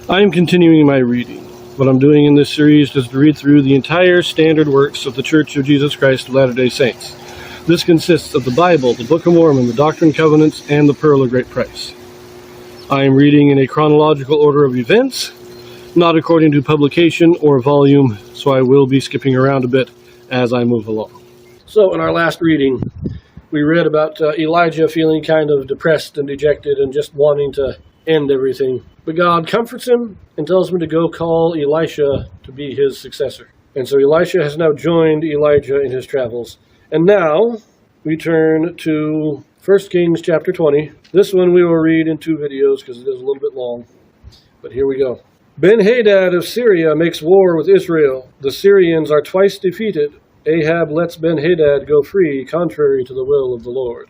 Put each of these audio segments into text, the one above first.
I am continuing my reading. What I'm doing in this series is to read through the entire standard works of the Church of Jesus Christ of Latter-day Saints. This consists of the Bible, the Book of Mormon, the Doctrine and Covenants, and the Pearl of Great Price. I am reading in a chronological order of events, not according to publication or volume, so I will be skipping around a bit as I move along. So in our last reading, we read about Elijah feeling kind of depressed and dejected and just wanting to end everything. But God comforts him and tells him to go call Elisha to be his successor. And so Elisha has now joined Elijah in his travels. And now we turn to 1 Kings chapter 20. This one we will read in two videos because it is a little bit long. But here we go. Ben-Hadad of Syria makes war with Israel. The Syrians are twice defeated. Ahab lets Ben-Hadad go free, contrary to the will of the Lord.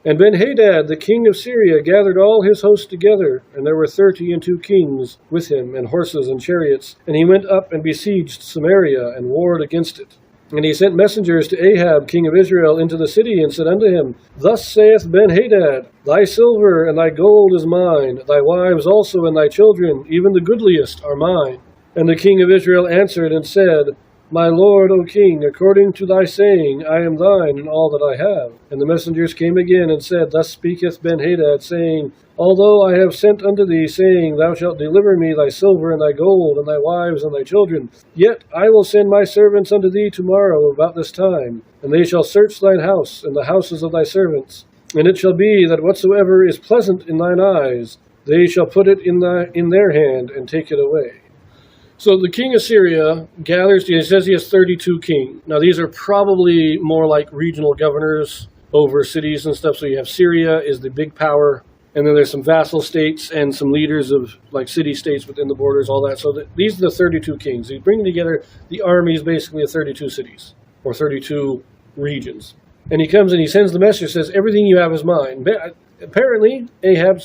And Ben-Hadad, the king of Syria, gathered all his host together, and there were 32 kings with him, and horses and chariots. And he went up and besieged Samaria, and warred against it. And he sent messengers to Ahab, king of Israel, into the city, and said unto him, Thus saith Ben-Hadad, Thy silver and thy gold is mine, thy wives also and thy children, even the goodliest, are mine. And the king of Israel answered and said, My lord, O king, according to thy saying, I am thine in all that I have. And the messengers came again and said, Thus speaketh Ben-Hadad, saying, Although I have sent unto thee, saying, Thou shalt deliver me thy silver and thy gold, and thy wives and thy children, yet I will send my servants unto thee tomorrow about this time, and they shall search thine house and the houses of thy servants. And it shall be that whatsoever is pleasant in thine eyes, they shall put it in their hand, and take it away. So the king of Syria gathers, it says he has 32 kings. Now these are probably more like regional governors over cities and stuff. So you have Syria is the big power, and then there's some vassal states and some leaders of like city-states within the borders, all that. So these are the 32 kings. He's bringing together the armies basically of 32 cities, or 32 regions. And he comes and he sends the message, says, everything you have is mine. Apparently, Ahab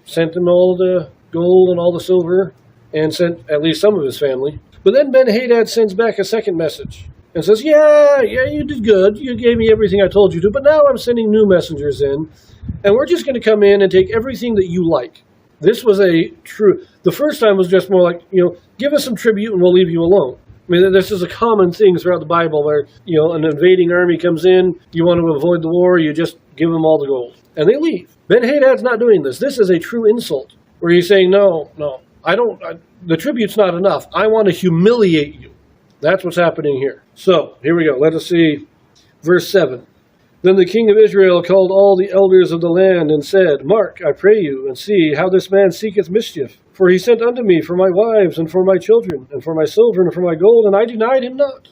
sent him all the gold and all the silver, and sent at least some of his family. But then Ben-Hadad sends back a second message and says, yeah, you did good. You gave me everything I told you to, but now I'm sending new messengers in, and we're just going to come in and take everything that you like. This was the first time was just more like, give us some tribute and we'll leave you alone. I mean, this is a common thing throughout the Bible where, an invading army comes in, you want to avoid the war, you just give them all the gold. And they leave. Ben-Hadad's not doing this. This is a true insult where he's saying, no. The tribute's not enough. I want to humiliate you. That's what's happening here. So, here we go. Let us see verse 7. Then the king of Israel called all the elders of the land and said, Mark, I pray you, and see how this man seeketh mischief. For he sent unto me for my wives and for my children, and for my silver and for my gold, and I denied him not.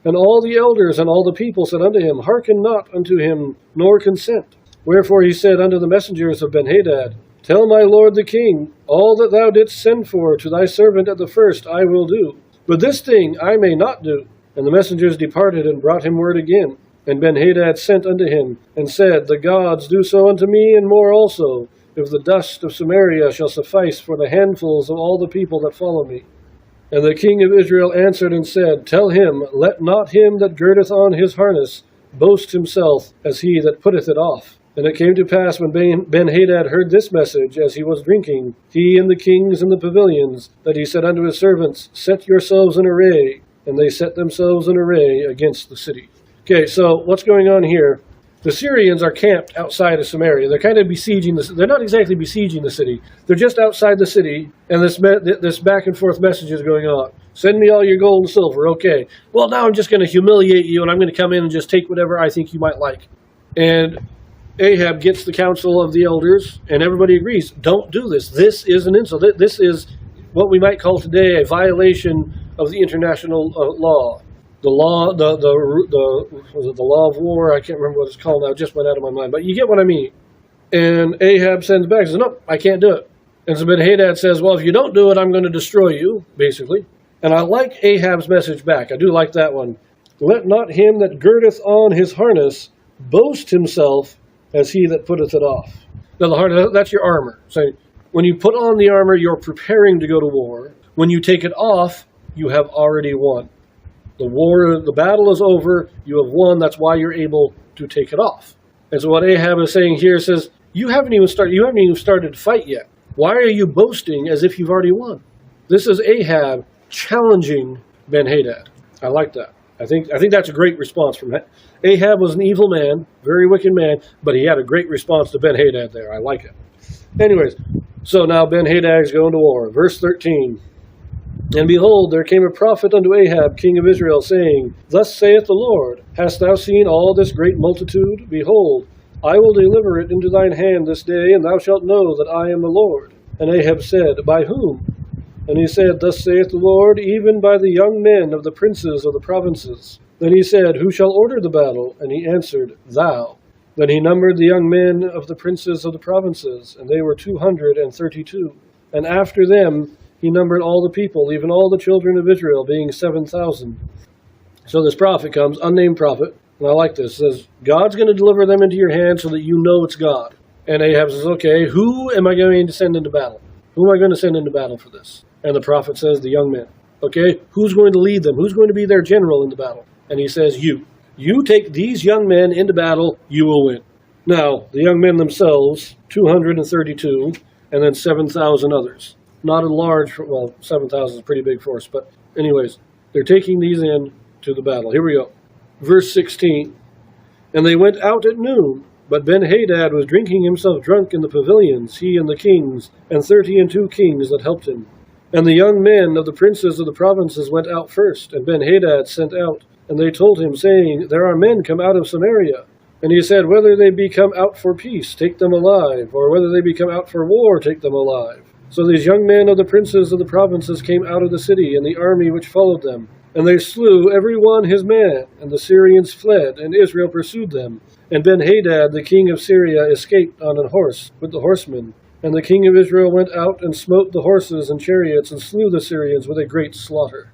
And all the elders and all the people said unto him, Hearken not unto him, nor consent. Wherefore he said unto the messengers of Ben-Hadad, Tell my lord the king, all that thou didst send for to thy servant at the first I will do. But this thing I may not do. And the messengers departed and brought him word again. And Ben-Hadad sent unto him, and said, The gods do so unto me, and more also, if the dust of Samaria shall suffice for the handfuls of all the people that follow me. And the king of Israel answered and said, Tell him, let not him that girdeth on his harness boast himself as he that putteth it off. And it came to pass when Ben-Hadad heard this message, as he was drinking, he and the kings in the pavilions, that he said unto his servants, Set yourselves in array. And they set themselves in array against the city. Okay, so what's going on here? The Syrians are camped outside of Samaria. They're kind of besieging they're not exactly besieging the city. They're just outside the city, and this back and forth message is going on. Send me all your gold and silver. Okay. Well, now I'm just going to humiliate you, and I'm going to come in and just take whatever I think you might like. And Ahab gets the council of the elders, and everybody agrees, don't do this. This is an insult. This is what we might call today a violation of the international law. The law, the law of war, I can't remember what it's called now, it just went out of my mind. But you get what I mean. And Ahab sends back and says, no, I can't do it. And so Ben-Hadad says, well, if you don't do it, I'm going to destroy you, basically. And I like Ahab's message back. I do like that one. Let not him that girdeth on his harness boast himself as he that putteth it off. Now, the harness, that's your armor. So when you put on the armor, you're preparing to go to war. When you take it off, you have already won. The battle is over, you have won, that's why you're able to take it off. And so what Ahab is saying here says, you haven't even started to fight yet. Why are you boasting as if you've already won? This is Ahab challenging Ben-Hadad. I like that. I think that's a great response from that. Ahab was an evil man, very wicked man, but he had a great response to Ben-Hadad there. I like it. Anyways, so now Ben-Hadad is going to war. Verse 13. And behold, there came a prophet unto Ahab, king of Israel, saying, Thus saith the Lord, Hast thou seen all this great multitude? Behold, I will deliver it into thine hand this day, and thou shalt know that I am the Lord. And Ahab said, By whom? And he said, Thus saith the Lord, even by the young men of the princes of the provinces. Then he said, Who shall order the battle? And he answered, Thou. Then he numbered the young men of the princes of the provinces, and they were 232. And after them he numbered all the people, even all the children of Israel, being 7,000. So this prophet comes, unnamed prophet, and I like this, says, God's going to deliver them into your hand so that you know it's God. And Ahab says, okay, who am I going to send into battle? Who am I going to send into battle for this? And the prophet says, the young men. Okay, who's going to lead them? Who's going to be their general in the battle? And he says, you. You take these young men into battle, you will win. Now, the young men themselves, 232, and then 7,000 others. Not a large, well, 7,000 is a pretty big force, but anyways, they're taking these in to the battle. Here we go. Verse 16. And they went out at noon, but Ben-Hadad was drinking himself drunk in the pavilions, he and the kings, and 32 kings that helped him. And the young men of the princes of the provinces went out first, and Ben-Hadad sent out. And they told him, saying, There are men come out of Samaria. And he said, Whether they be come out for peace, take them alive, or whether they be come out for war, take them alive. So these young men of the princes of the provinces came out of the city, and the army which followed them. And they slew every one his man, and the Syrians fled, and Israel pursued them. And Ben-Hadad, the king of Syria, escaped on an horse with the horsemen. And the king of Israel went out and smote the horses and chariots, and slew the Syrians with a great slaughter.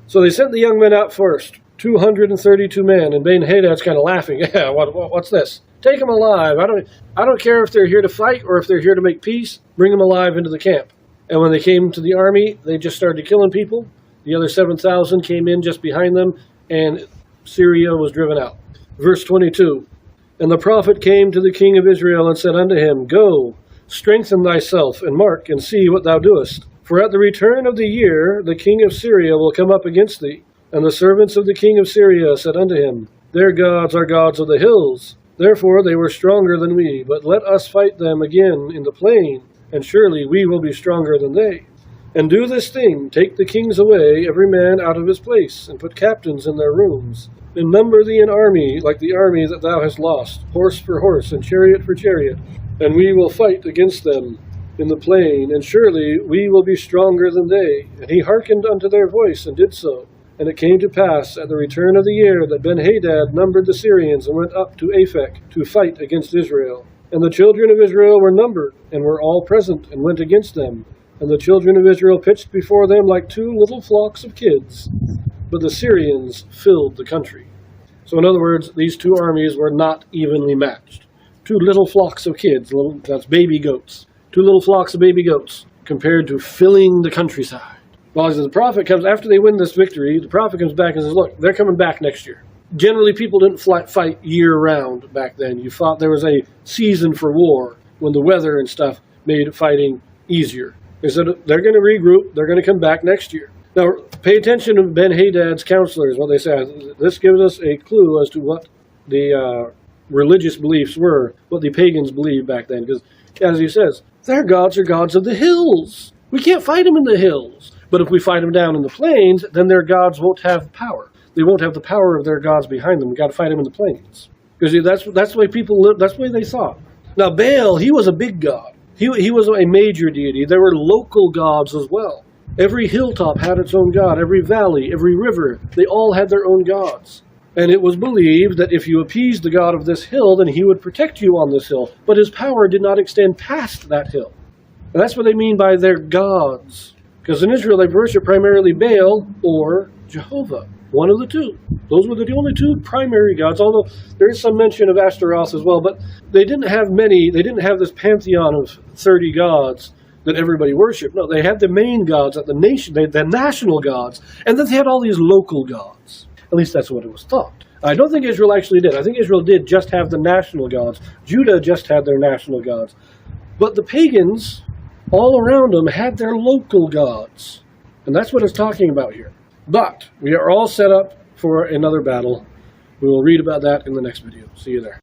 So they sent the young men out first, 232 men, and Ben-Hadad's kind of laughing. Yeah, what's this? Take them alive. I don't care if they're here to fight or if they're here to make peace. Bring them alive into the camp. And when they came to the army, they just started killing people. The other 7,000 came in just behind them, and Syria was driven out. Verse 22. And the prophet came to the king of Israel and said unto him, Go, strengthen thyself, and mark, and see what thou doest. For at the return of the year the king of Syria will come up against thee. And the servants of the king of Syria said unto him, Their gods are gods of the hills. Therefore they were stronger than we. But let us fight them again in the plain, and surely we will be stronger than they. And do this thing, take the kings away, every man out of his place, and put captains in their rooms. And number thee an army like the army that thou hast lost, horse for horse, and chariot for chariot. And we will fight against them in the plain, and surely we will be stronger than they. And he hearkened unto their voice, and did so. And it came to pass at the return of the year that Ben-Hadad numbered the Syrians, and went up to Aphek to fight against Israel. And the children of Israel were numbered, and were all present, and went against them. And the children of Israel pitched before them like two little flocks of kids. But the Syrians filled the country. So in other words, these two armies were not evenly matched. Two little flocks of kids, that's baby goats. Two little flocks of baby goats, compared to filling the countryside. Well, as the prophet comes, after they win this victory, the prophet comes back and says, look, they're coming back next year. Generally, people didn't fight year-round back then. You fought, there was a season for war when the weather and stuff made fighting easier. They said they're going to regroup, they're going to come back next year. Now, pay attention to Ben-Hadad's counselors, what they say. This gives us a clue as to what the religious beliefs were, what the pagans believed back then. Because, as he says, their gods are gods of the hills. We can't fight them in the hills. But if we fight them down in the plains, then their gods won't have power. They won't have the power of their gods behind them. We've got to fight them in the plains. Because that's the way people lived, that's the way they thought. Now, Baal, he was a big god. He was a major deity. There were local gods as well. Every hilltop had its own god. Every valley, every river, they all had their own gods. And it was believed that if you appeased the god of this hill, then he would protect you on this hill. But his power did not extend past that hill. And that's what they mean by their gods. Because in Israel, they worship primarily Baal or Jehovah, one of the two. Those were the only two primary gods, although there is some mention of Ashtaroth as well. But they didn't have many, they didn't have this pantheon of 30 gods that everybody worshipped. No, they had the main gods at the nation, the national gods, and then they had all these local gods. At least that's what it was thought. I don't think Israel actually did. I think Israel did just have the national gods. Judah just had their national gods. But the pagans, all around them had their local gods. And that's what it's talking about here. But we are all set up for another battle. We will read about that in the next video. See you there.